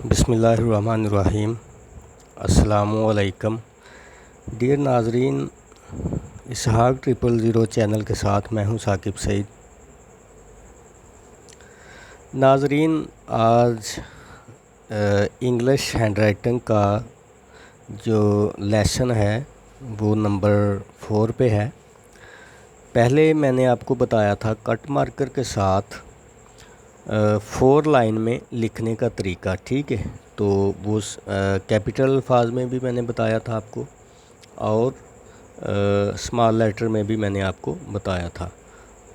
बिस्मिल्लाहिर्रहमानिर्रहीम। अस्सलामुअलैकुम। डियर नाजरीन, इसहाक 000 चैनल के साथ मैं हूं साकिब सईद। नाजरीन, आज इंग्लिश हैंडराइटिंग का जो लेसन है वो नंबर 4 पे है। पहले मैंने आपको बताया था कट मार्कर के साथ 4 लाइन में लिखने का तरीका, ठीक है। तो वो कैपिटल अल्फाज में भी मैंने बताया था आपको और स्मॉल लेटर में भी मैंने आपको बताया था।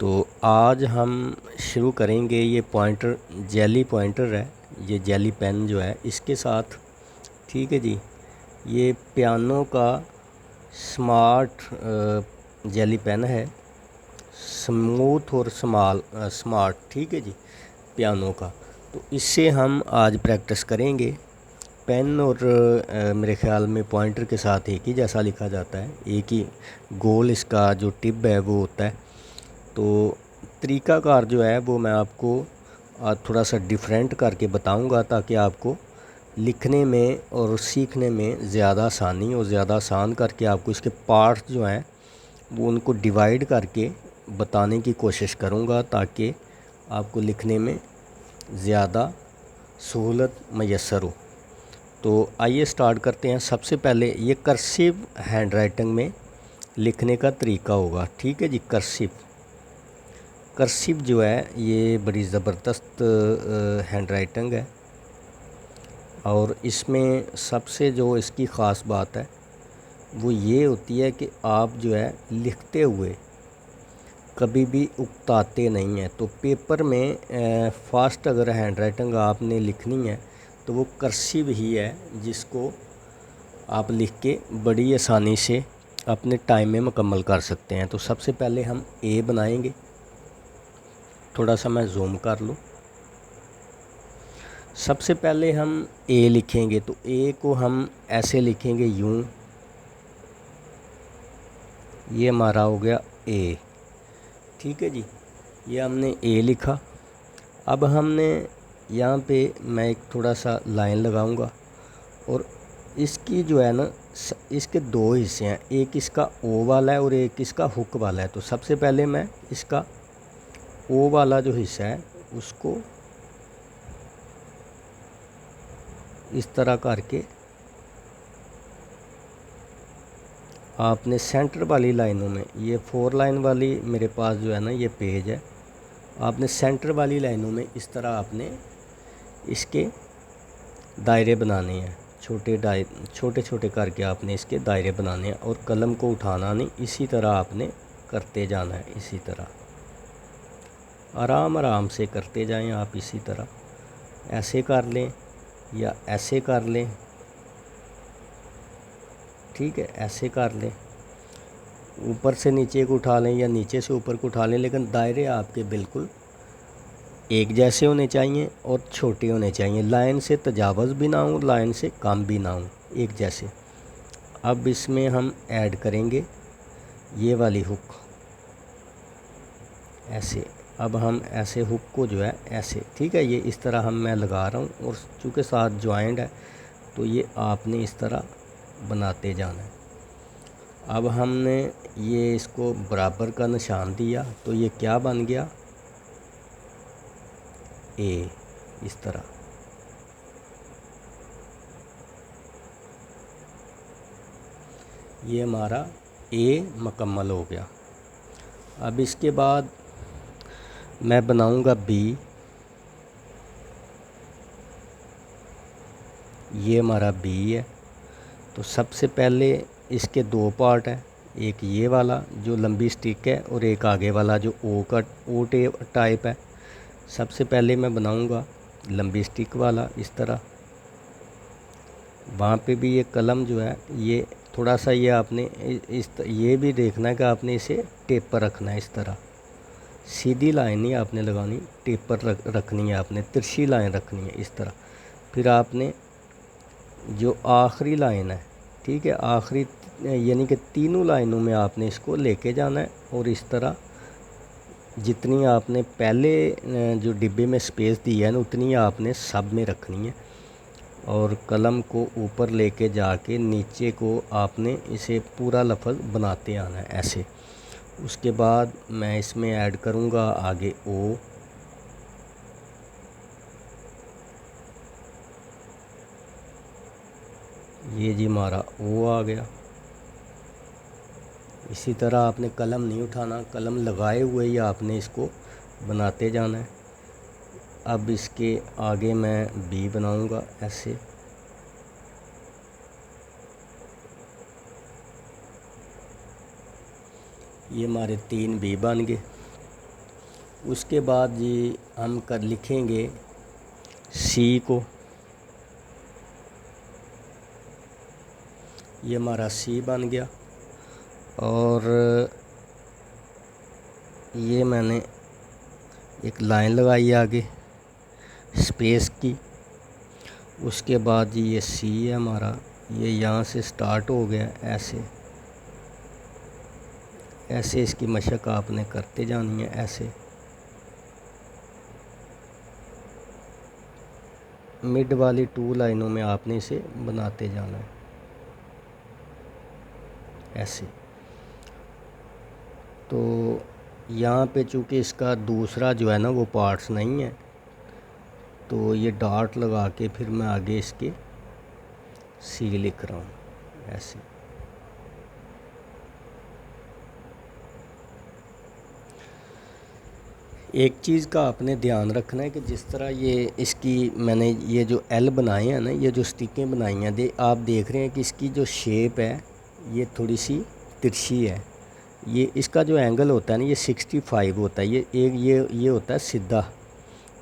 तो आज हम शुरू करेंगे। ये पॉइंटर जेली पॉइंटर है, ये जेली पेन जो है इसके साथ, ठीक है जी। ये पियानो का स्मार्ट जेली पेन है, स्मूथ और स्मार्ट, ठीक है जी, पियानो का। तो इससे हम आज प्रैक्टिस करेंगे। पेन और मेरे ख़्याल में पॉइंटर के साथ एक ही जैसा लिखा जाता है, एक ही गोल इसका जो टिप है वो होता है। तो तरीक़ाकार जो है वो मैं आपको आज थोड़ा सा डिफरेंट करके बताऊंगा ताकि आपको लिखने में और सीखने में ज़्यादा आसानी और ज़्यादा आसान करके आपको इसके पार्ट्स जो हैं वो उनको डिवाइड करके बताने की कोशिश करूंगा ताकि आपको लिखने में ज़्यादा सहूलत मैसर हो। तो आइए स्टार्ट करते हैं। सबसे पहले ये कर्सिव हैंड राइटिंग में लिखने का तरीका होगा, ठीक है जी। कर्सिव जो है ये बड़ी ज़बरदस्त हैंड राइटिंग है और इसमें सबसे जो इसकी ख़ास बात है वो ये होती है कि आप जो है लिखते हुए कभी भी उकताते नहीं हैं। तो पेपर में फास्ट अगर हैंड राइटिंग आपने लिखनी है तो वो कर्सिव ही है जिसको आप लिख के बड़ी आसानी से अपने टाइम में मुकम्मल कर सकते हैं। तो सबसे पहले हम ए बनाएंगे। थोड़ा सा मैं जूम कर लूँ। सबसे पहले हम ए लिखेंगे तो ए को हम ऐसे लिखेंगे यूँ, ये हमारा हो गया ए, ठीक है जी। ये हमने ए लिखा। अब हमने यहाँ पे मैं एक थोड़ा सा लाइन लगाऊंगा और इसकी जो है ना इसके दो हिस्से हैं, एक इसका ओ वाला है और एक इसका हुक वाला है। तो सबसे पहले मैं इसका ओ वाला जो हिस्सा है उसको इस तरह करके आपने सेंटर वाली लाइनों में, ये 4 लाइन वाली मेरे पास जो है ना ये पेज है, आपने सेंटर वाली लाइनों में इस तरह आपने इसके दायरे बनाने हैं। छोटे छोटे करके आपने इसके दायरे बनाने हैं और कलम को उठाना नहीं, इसी तरह आपने करते जाना है। इसी तरह आराम आराम से करते जाएं आप। इसी तरह ऐसे कर लें या ऐसे कर लें, ठीक है, ऐसे कर लें। ऊपर से नीचे को उठा लें या नीचे से ऊपर को उठा लें, लेकिन दायरे आपके बिल्कुल एक जैसे होने चाहिए और छोटे होने चाहिए। लाइन से तजावज़ भी ना हो, लाइन से कम भी ना हो, एक जैसे। अब इसमें हम ऐड करेंगे ये वाली हुक, ऐसे। अब हम ऐसे हुक को जो है ऐसे, ठीक है, ये इस तरह मैं लगा रहा हूँ और चूँकि साथ जॉइंट है तो ये आपने इस तरह बनाते जाना है। अब हमने ये इसको बराबर का निशान दिया तो ये क्या बन गया, ए, इस तरह। ये हमारा ए मुकम्मल हो गया। अब इसके बाद मैं बनाऊंगा बी। ये हमारा बी है। तो सबसे पहले इसके दो पार्ट हैं, एक ये वाला जो लंबी स्टिक है और एक आगे वाला जो ओ टाइप है। सबसे पहले मैं बनाऊंगा लंबी स्टिक वाला इस तरह। वहाँ पे भी ये कलम जो है ये थोड़ा सा ये आपने ये भी देखना है कि आपने इसे टेपर रखना है। इस तरह सीधी लाइन नहीं आपने लगानी, टेपर रखनी है आपने, तिरछी लाइन रखनी है इस तरह। फिर आपने जो आखिरी लाइन है, ठीक है, आखिरी यानी कि तीनों लाइनों में आपने इसको लेके जाना है और इस तरह जितनी आपने पहले जो डिब्बे में स्पेस दी है ना उतनी आपने सब में रखनी है। और कलम को ऊपर लेके जाके नीचे को आपने इसे पूरा लफ्ज़ बनाते आना है ऐसे। उसके बाद मैं इसमें ऐड करूँगा आगे ओ, ये जी हमारा ओ आ गया। इसी तरह आपने कलम नहीं उठाना, कलम लगाए हुए ही आपने इसको बनाते जाना है। अब इसके आगे मैं बी बनाऊँगा ऐसे। ये हमारे 3 बी बन गए। उसके बाद जी हम कर लिखेंगे सी को, ये हमारा सी बन गया। और ये मैंने एक लाइन लगाई आगे स्पेस की। उसके बाद जी ये सी है हमारा, ये यहाँ से स्टार्ट हो गया ऐसे। ऐसे इसकी मशक आपने करते जानी है ऐसे। मिड वाली 2 लाइनों में आपने इसे बनाते जाना है ऐसे। तो यहाँ पे चूँकि इसका दूसरा जो है ना वो पार्ट्स नहीं है, तो ये डॉट लगा के फिर मैं आगे इसके सी लिख रहा हूँ ऐसे। एक चीज़ का आपने ध्यान रखना है कि जिस तरह ये इसकी मैंने ये जो एल बनाए हैं ना, ये जो स्टिकें बनाई हैं, आप देख रहे हैं कि इसकी जो शेप है ये थोड़ी सी तिरछी है। ये इसका जो एंगल होता है ना ये 65 होता है। ये होता है सीधा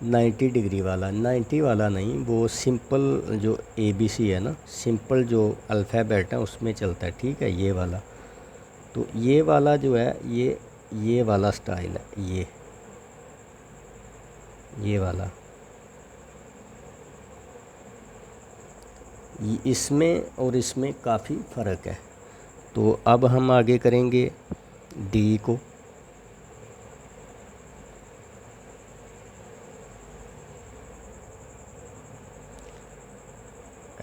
90 डिग्री वाला। 90 वाला नहीं, वो सिंपल जो ABC है ना, सिंपल जो अल्फ़ाबेट है उसमें चलता है, ठीक है, ये वाला। तो ये वाला जो है ये वाला स्टाइल है, ये वाला। इसमें और इसमें काफ़ी फ़र्क है। तो अब हम आगे करेंगे डी को।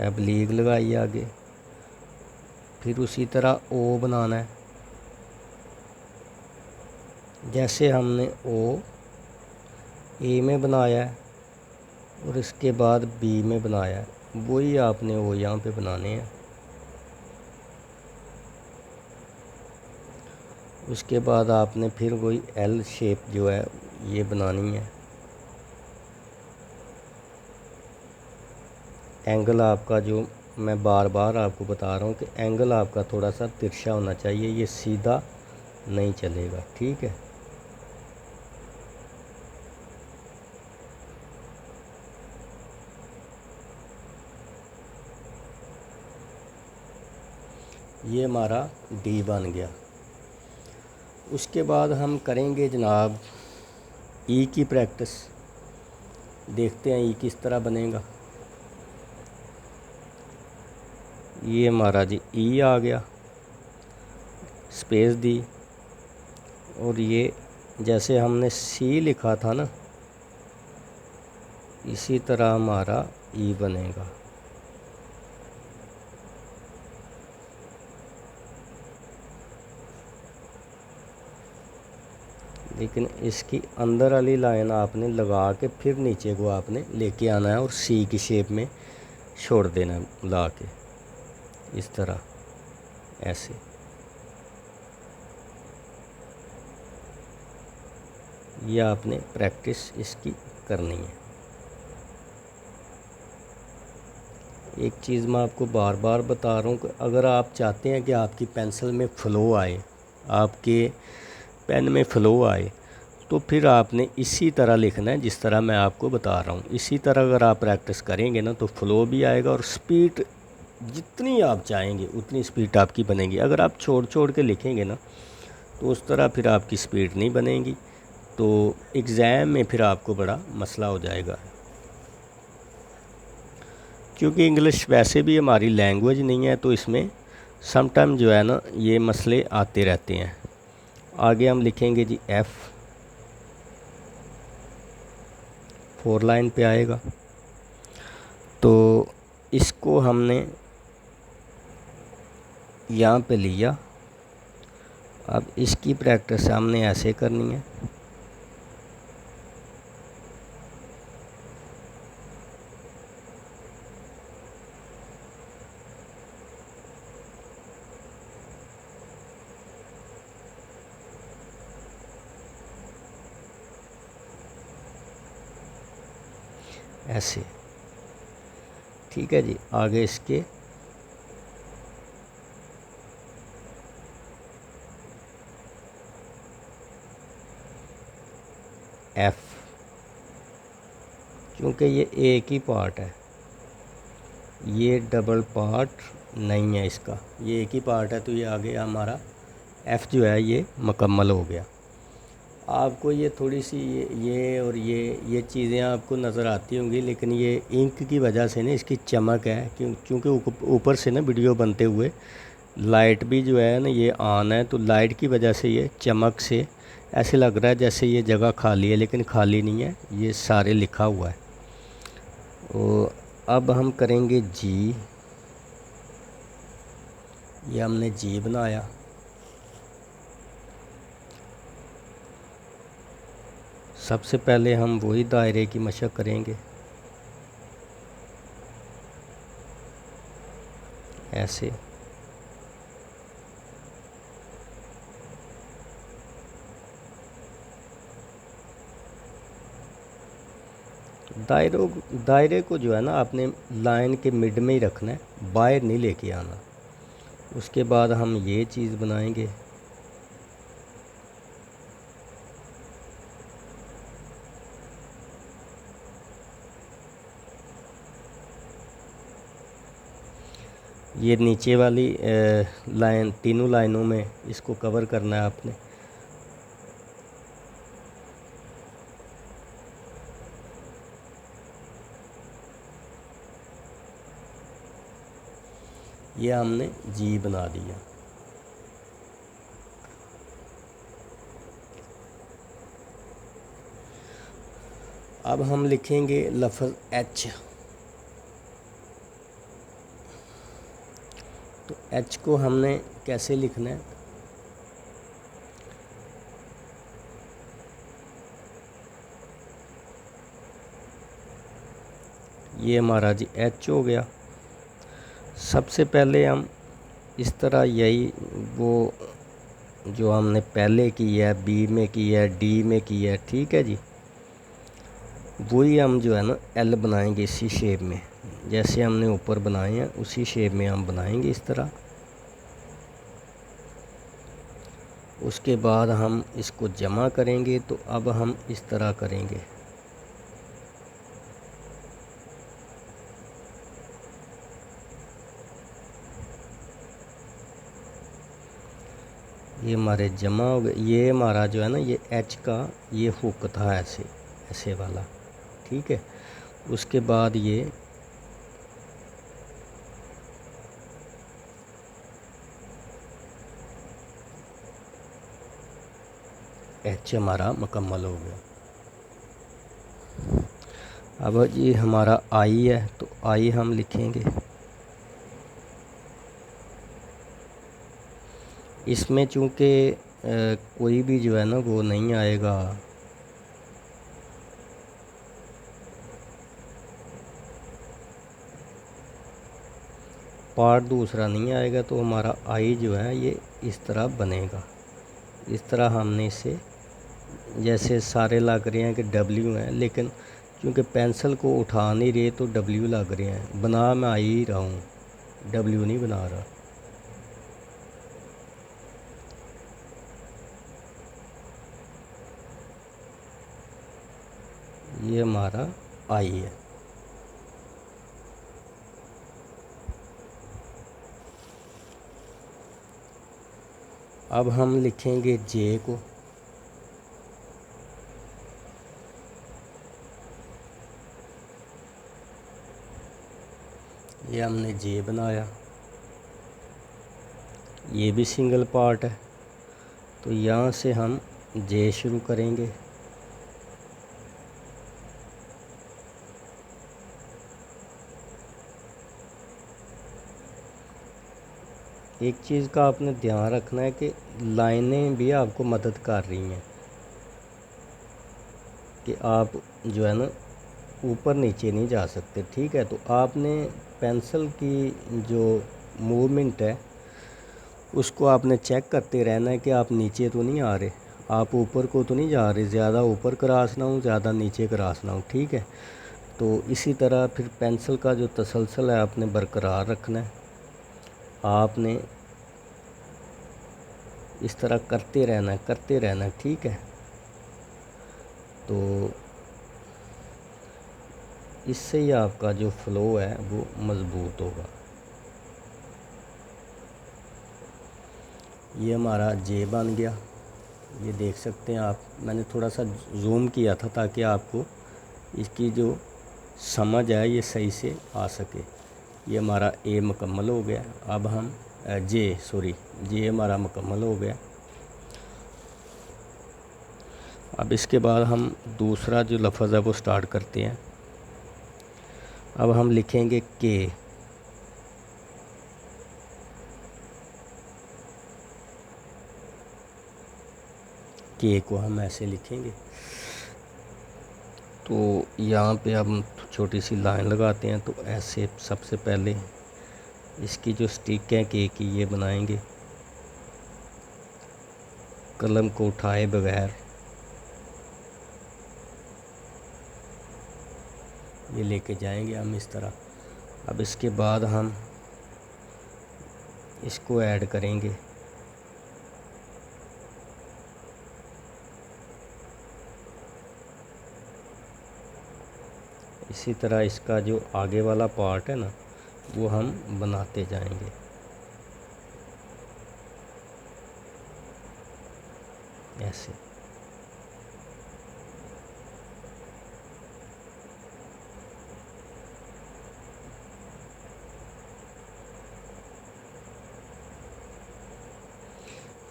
अब लीग लगाइए आगे। फिर उसी तरह ओ बनाना है, जैसे हमने ओ ए में बनाया है और इसके बाद बी में बनाया है, वही आपने वो यहाँ पे बनाने हैं। उसके बाद आपने फिर वही एल शेप जो है ये बनानी है। एंगल आपका जो मैं बार बार आपको बता रहा हूँ कि एंगल आपका थोड़ा सा तिरछा होना चाहिए, ये सीधा नहीं चलेगा, ठीक है। ये हमारा डी बन गया। उसके बाद हम करेंगे जनाब ई की प्रैक्टिस। देखते हैं ई किस तरह बनेगा। ये हमारा जी ई आ गया, स्पेस दी, और ये जैसे हमने सी लिखा था ना, इसी तरह हमारा ई बनेगा। लेकिन इसकी अंदर वाली लाइन आपने लगा के फिर नीचे को आपने लेके आना है और सी की शेप में छोड़ देना है ला के, इस तरह ऐसे। ये आपने प्रैक्टिस इसकी करनी है। एक चीज़ मैं आपको बार बार बता रहा हूँ कि अगर आप चाहते हैं कि आपकी पेंसिल में फ़्लो आए, आपके पेन में फ़्लो आए, तो फिर आपने इसी तरह लिखना है जिस तरह मैं आपको बता रहा हूँ। इसी तरह अगर आप प्रैक्टिस करेंगे ना तो फ़्लो भी आएगा और स्पीड जितनी आप चाहेंगे उतनी स्पीड आपकी बनेगी। अगर आप छोड़ छोड़ के लिखेंगे ना तो उस तरह फिर आपकी स्पीड नहीं बनेगी, तो एग्ज़ाम में फिर आपको बड़ा मसला हो जाएगा। क्योंकि इंग्लिश वैसे भी हमारी लैंग्वेज नहीं है, तो इसमें समटाइम जो है ना ये मसले आते रहते हैं। आगे हम लिखेंगे जी एफ़, 4 लाइन पे आएगा। तो इसको हमने यहाँ पे लिया। अब इसकी प्रैक्टिस हमने ऐसे करनी है। ऐसे, ठीक है जी। आगे इसके एफ, क्योंकि ये एक ही पार्ट है, ये डबल पार्ट नहीं है इसका, ये एक ही पार्ट है, तो ये आगे हमारा एफ़ जो है ये मुकम्मल हो गया। आपको ये थोड़ी सी ये और ये चीज़ें आपको नज़र आती होंगी, लेकिन ये इंक की वजह से ना इसकी चमक है, क्योंकि ऊपर से ना वीडियो बनते हुए लाइट भी जो है ना ये ऑन है, तो लाइट की वजह से ये चमक से ऐसे लग रहा है जैसे ये जगह खाली है, लेकिन खाली नहीं है, ये सारे लिखा हुआ है। तो अब हम करेंगे जी। ये हमने जी बनाया। सबसे पहले हम वही दायरे की मशक करेंगे, ऐसे। दायरे को जो है ना आपने लाइन के मिड में ही रखना है, बाहर नहीं लेके आना। उसके बाद हम ये चीज़ बनाएंगे। ये नीचे वाली लाइन, तीनों लाइनों में इसको कवर करना है आपने। ये हमने जी बना दिया। अब हम लिखेंगे लफ्ज़ एच। तो एच को हमने कैसे लिखना है, ये हमारा जी एच हो गया। सबसे पहले हम इस तरह यही वो जो हमने पहले की है, बी में की है, डी में की है, ठीक है जी, वही हम जो है ना एल बनाएंगे इसी शेप में, जैसे हमने ऊपर बनाए हैं उसी शेप में हम बनाएंगे इस तरह। उसके बाद हम इसको जमा करेंगे, तो अब हम इस तरह करेंगे। ये हमारे जमा हो गए। ये हमारा जो है ना ये एच का ये हुक था, ऐसे ऐसे वाला, ठीक है। उसके बाद ये एच हमारा मुकम्मल हो गया। अब ये हमारा आई है, तो आई हम लिखेंगे। इसमें चूँकि कोई भी जो है ना वो नहीं आएगा, पार्ट दूसरा नहीं आएगा, तो हमारा आई जो है ये इस तरह बनेगा। इस तरह हमने इसे, जैसे सारे लग रहे हैं कि डब्ल्यू हैं, लेकिन क्योंकि पेंसिल को उठा नहीं रहे तो डब्ल्यू लग रहे हैं। बना मैं आई ही रहा हूँ, डब्ल्यू नहीं बना रहा। ये हमारा आई है। अब हम लिखेंगे जे को। ये हमने जे बनाया, ये भी सिंगल पार्ट है, तो यहाँ से हम जे शुरू करेंगे। एक चीज़ का आपने ध्यान रखना है कि लाइनें भी आपको मदद कर रही हैं कि आप जो है ना ऊपर नीचे नहीं जा सकते, ठीक है। तो आपने पेंसिल की जो मूवमेंट है उसको आपने चेक करते रहना है कि आप नीचे तो नहीं आ रहे, आप ऊपर को तो नहीं जा रहे, ज़्यादा ऊपर क्रॉस ना हो, ज़्यादा नीचे क्रॉस ना हो, ठीक है। तो इसी तरह फिर पेंसिल का जो तसलसल है आपने बरकरार रखना है, आपने इस तरह करते रहना है, ठीक है। तो इससे ही आपका जो फ़्लो है वो मज़बूत होगा। ये हमारा जे बन गया, ये देख सकते हैं आप। मैंने थोड़ा सा जूम किया था ताकि आपको इसकी जो समझ है ये सही से आ सके। ये हमारा ए मुकम्मल हो गया। अब हम जे हमारा मुकम्मल हो गया। अब इसके बाद हम दूसरा जो लफ्ज़ है वो स्टार्ट करते हैं। अब हम लिखेंगे के को हम ऐसे लिखेंगे। तो यहाँ पे हम छोटी सी लाइन लगाते हैं। तो ऐसे सबसे पहले इसकी जो स्टिक है के की ये बनाएंगे, कलम को उठाए बगैर ये लेके जाएंगे हम इस तरह। अब इसके बाद हम इसको ऐड करेंगे। इसी तरह इसका जो आगे वाला पार्ट है ना वो हम बनाते जाएंगे ऐसे।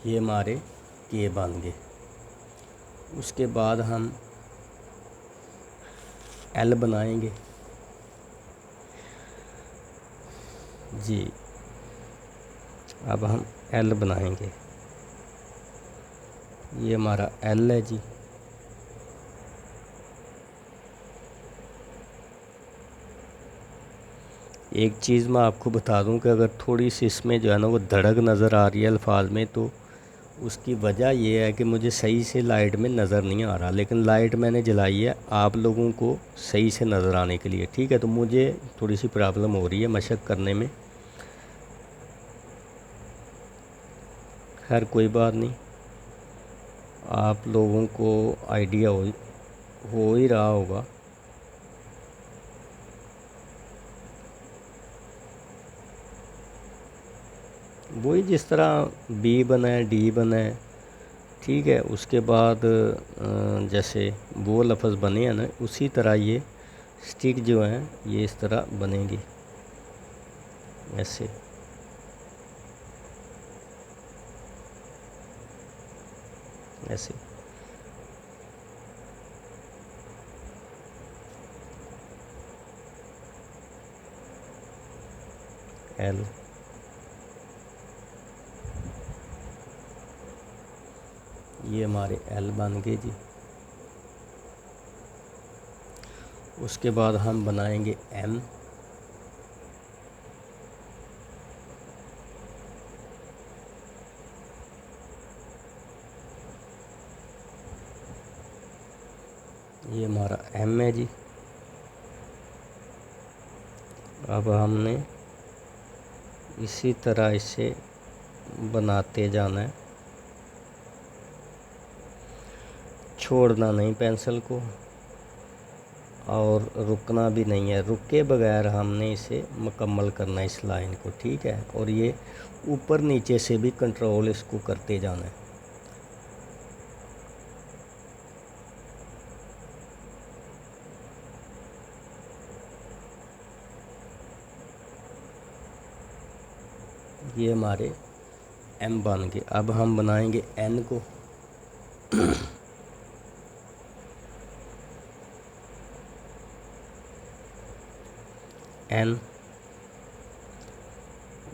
ये हमारे के बन गए। उसके बाद हम एल बनाएंगे जी। अब हम एल बनाएंगे। ये हमारा एल है जी। एक चीज़ मैं आपको बता दूं कि अगर थोड़ी सी इसमें जो है ना वो धड़क नज़र आ रही है अल्फाज में, तो उसकी वजह ये है कि मुझे सही से लाइट में नज़र नहीं आ रहा, लेकिन लाइट मैंने जलाई है आप लोगों को सही से नज़र आने के लिए, ठीक है। तो मुझे थोड़ी सी प्रॉब्लम हो रही है मशक करने में, खैर कोई बात नहीं, आप लोगों को आइडिया हो ही रहा होगा। वही जिस तरह बी बना है, डी बना है, ठीक है। उसके बाद जैसे वो लफ्ज़ बने हैं ना उसी तरह ये स्टिक जो हैं ये इस तरह बनेंगी ऐसे। ऐसे एल, ये हमारे एल बन गए जी। उसके बाद हम बनाएंगे एम। ये हमारा एम है जी। अब हमने इसी तरह इसे बनाते जाना है, छोड़ना नहीं पेंसिल को और रुकना भी नहीं है, रुके बगैर हमने इसे मुकम्मल करना है इस लाइन को, ठीक है। और ये ऊपर नीचे से भी कंट्रोल इसको करते जाना है। ये हमारे एम बन गए। अब हम बनाएंगे एन को। एन,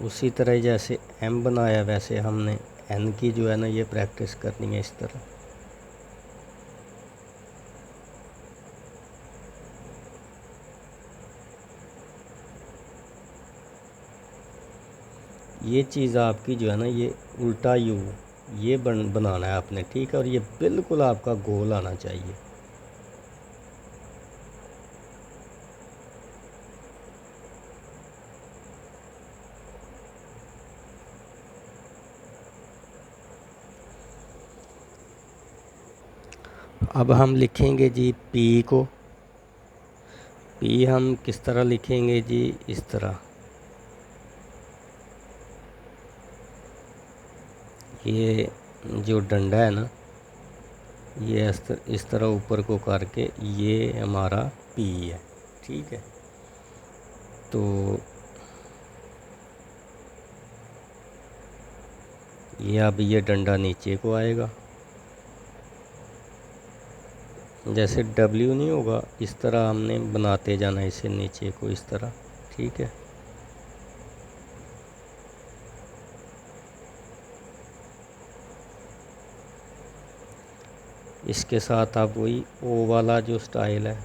उसी तरह जैसे एम बनाया वैसे हमने एन की जो है ना ये प्रैक्टिस करनी है इस तरह। ये चीज़ आपकी जो है ना ये उल्टा यू ये बनाना है आपने, ठीक है। और ये बिल्कुल आपका गोल आना चाहिए। अब हम लिखेंगे जी पी को। पी हम किस तरह लिखेंगे जी, इस तरह। ये जो डंडा है ना ये इस तरह ऊपर को करके ये हमारा पी है, ठीक है। तो ये अब ये डंडा नीचे को आएगा, जैसे डब्ल्यू नहीं होगा इस तरह हमने बनाते जाना इसे नीचे को इस तरह, ठीक है। इसके साथ आप वही ओ वाला जो स्टाइल है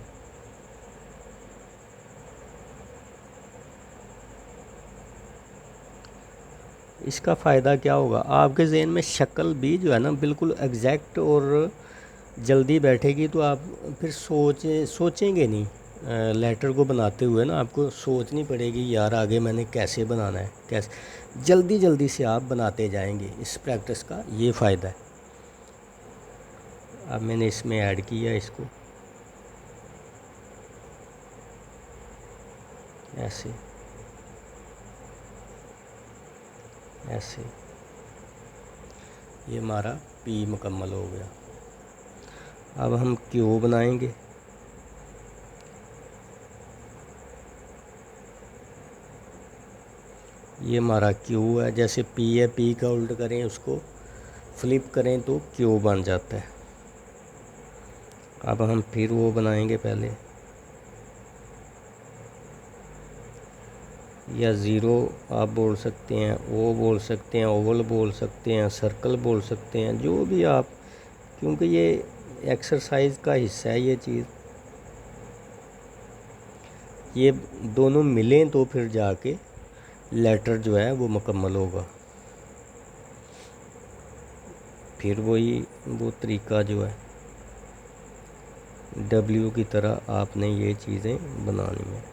इसका फ़ायदा क्या होगा, आपके ज़हन में शक्ल भी जो है ना बिल्कुल एग्जैक्ट और जल्दी बैठेगी, तो आप फिर सोचेंगे नहीं। लेटर को बनाते हुए ना आपको सोचनी पड़ेगी यार आगे मैंने कैसे बनाना है, कैसे जल्दी जल्दी से आप बनाते जाएंगे। इस प्रैक्टिस का ये फ़ायदा है। अब मैंने इसमें ऐड किया इसको ऐसे ऐसे, ये हमारा पी मुकम्मल हो गया। अब हम क्यू बनाएंगे। ये हमारा क्यू है, जैसे पी है पी का उल्ट करें उसको फ्लिप करें तो क्यू बन जाता है। अब हम फिर वो बनाएंगे पहले, या ज़ीरो आप बोल सकते हैं, ओ बोल सकते हैं, ओवल बोल सकते हैं, सर्कल बोल सकते हैं, जो भी आप, क्योंकि ये एक्सरसाइज का हिस्सा है ये चीज़। ये दोनों मिलें तो फिर जाके लेटर जो है वो मुकम्मल होगा। फिर वही वो तरीका जो है डब्ल्यू की तरह आपने ये चीज़ें बनानी है।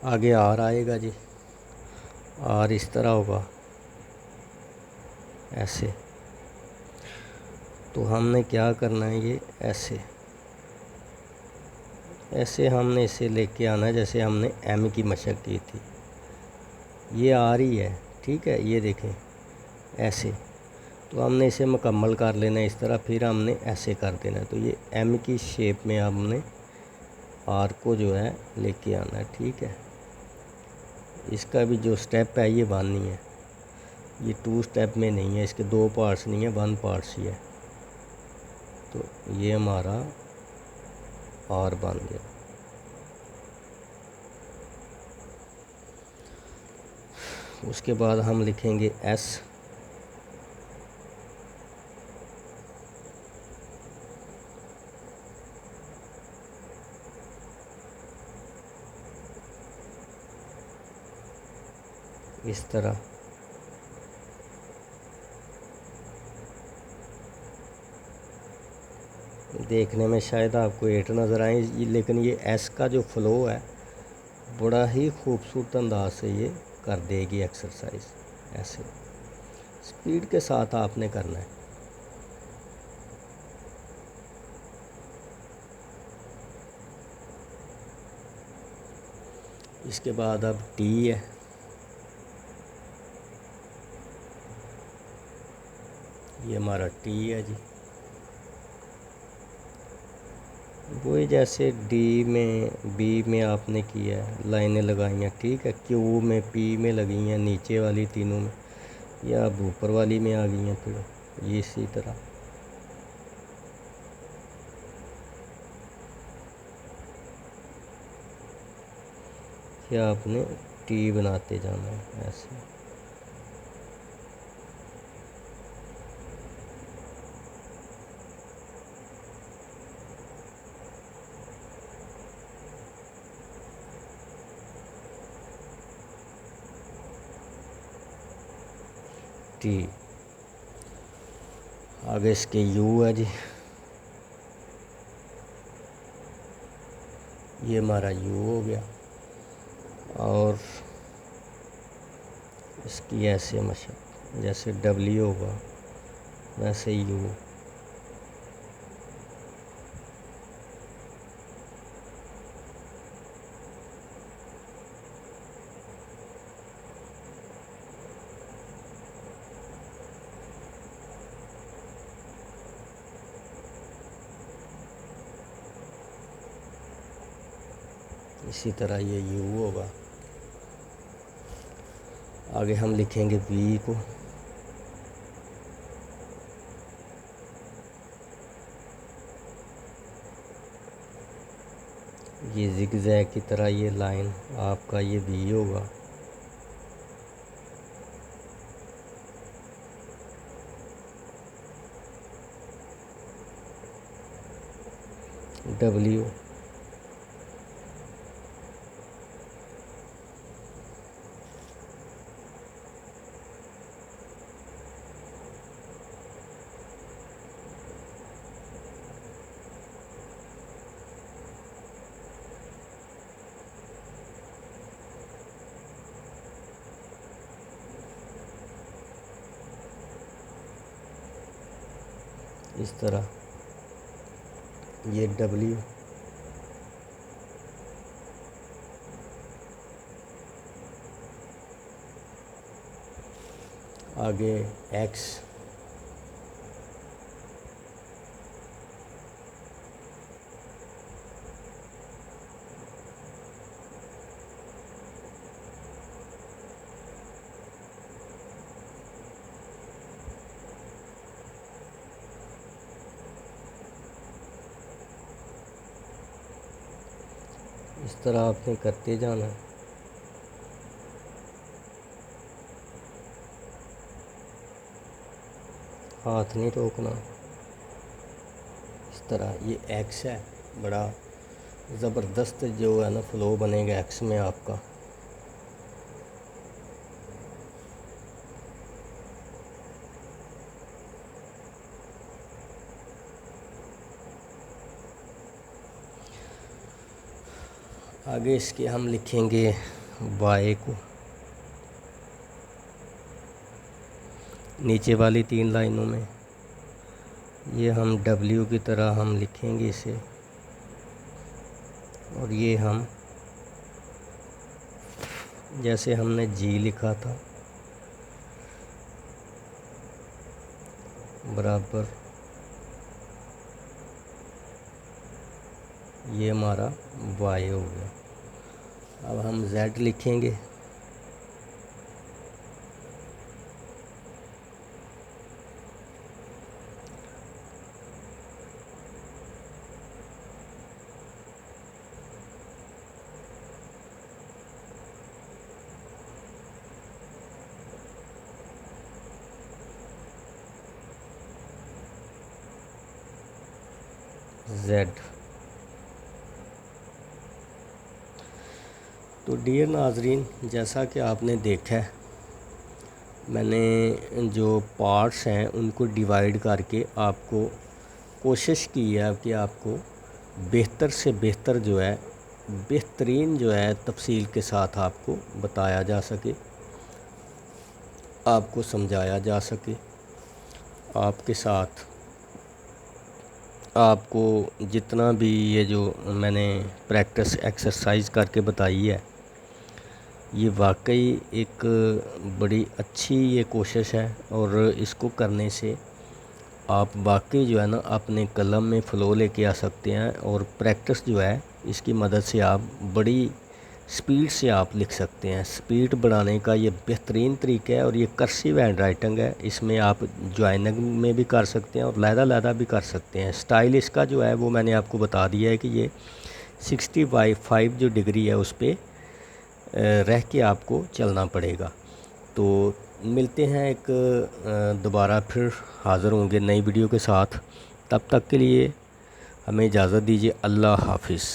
आगे आर आएगा जी, आर इस तरह होगा ऐसे। तो हमने क्या करना है, ये ऐसे ऐसे हमने इसे लेके आना है, जैसे हमने एम की मशक की थी। ये आ रही है, ठीक है, ये देखें ऐसे। तो हमने इसे मुकम्मल कर लेना है इस तरह, फिर हमने ऐसे कर देना है। तो ये एम की शेप में हमने आर को जो है लेके आना है, ठीक है। इसका भी जो स्टेप है ये वन नहीं है, ये टू स्टेप में नहीं है, इसके दो पार्ट्स नहीं है, वन पार्ट्स ही है। तो ये हमारा आर बन गया। उसके बाद हम लिखेंगे एस। इस तरह देखने में शायद आपको 8 नज़र आए, लेकिन ये एस का जो फ्लो है बड़ा ही खूबसूरत अंदाज से ये कर देगी एक्सरसाइज। ऐसे स्पीड के साथ आपने करना है। इसके बाद अब टी है, ये हमारा टी है जी। वही जैसे डी में बी में आपने किया है, लाइनें लगाई हैं, ठीक है। क्यू में पी में लगी हैं, नीचे वाली तीनों में, या अब ऊपर वाली में आ गई हैं फिर ये इसी तरह। या आपने टी बनाते जाना है ऐसे। टी आगे इसके यू है जी, ये हमारा यू हो गया। और इसकी ऐसे मशक, जैसे डब्ल्यू होगा वैसे यू। इसी तरह ये यू होगा। आगे हम लिखेंगे वी को, ये जिगजैग की तरह ये लाइन आपका ये वी होगा। डब्ल्यू, इस तरह ये डब्ल्यू। आगे एक्स, इस तरह आपने करते जाना है। हाथ नहीं रोकना। इस तरह ये एक्स है, बड़ा ज़बरदस्त जो है ना फ्लो बनेगा एक्स में आपका। आगे इसके हम लिखेंगे वाई को, नीचे वाली 3 लाइनों में ये हम डब्ल्यू की तरह हम लिखेंगे इसे, और ये हम जैसे हमने जी लिखा था बराबर, ये हमारा वाई हो गया। अब हम जेड लिखेंगे, जेड। तो डियर नाजरीन, जैसा कि आपने देखा है, मैंने जो पार्ट्स हैं उनको डिवाइड करके आपको कोशिश की है कि आपको बेहतर से बेहतर जो है, बेहतरीन जो है तफसील के साथ आपको बताया जा सके, आपको समझाया जा सके, आपके साथ आपको जितना भी ये जो मैंने प्रैक्टिस एक्सरसाइज करके बताई है, ये वाकई एक बड़ी अच्छी ये कोशिश है। और इसको करने से आप वाकई जो है ना अपने कलम में फ़्लो लेके आ सकते हैं, और प्रैक्टिस जो है इसकी मदद से आप बड़ी स्पीड से आप लिख सकते हैं। स्पीड बढ़ाने का ये बेहतरीन तरीका है, और ये कर्सिव हैंड राइटिंग है। इसमें आप ज्वाइनिंग में भी कर सकते हैं और लहदा भी कर सकते हैं। स्टाइल इसका जो है वो मैंने आपको बता दिया है कि ये 65 जो डिग्री है उस पर रह के आपको चलना पड़ेगा। तो मिलते हैं एक दोबारा फिर हाज़िर होंगे नई वीडियो के साथ। तब तक के लिए हमें इजाज़त दीजिए। अल्लाह हाफिज़।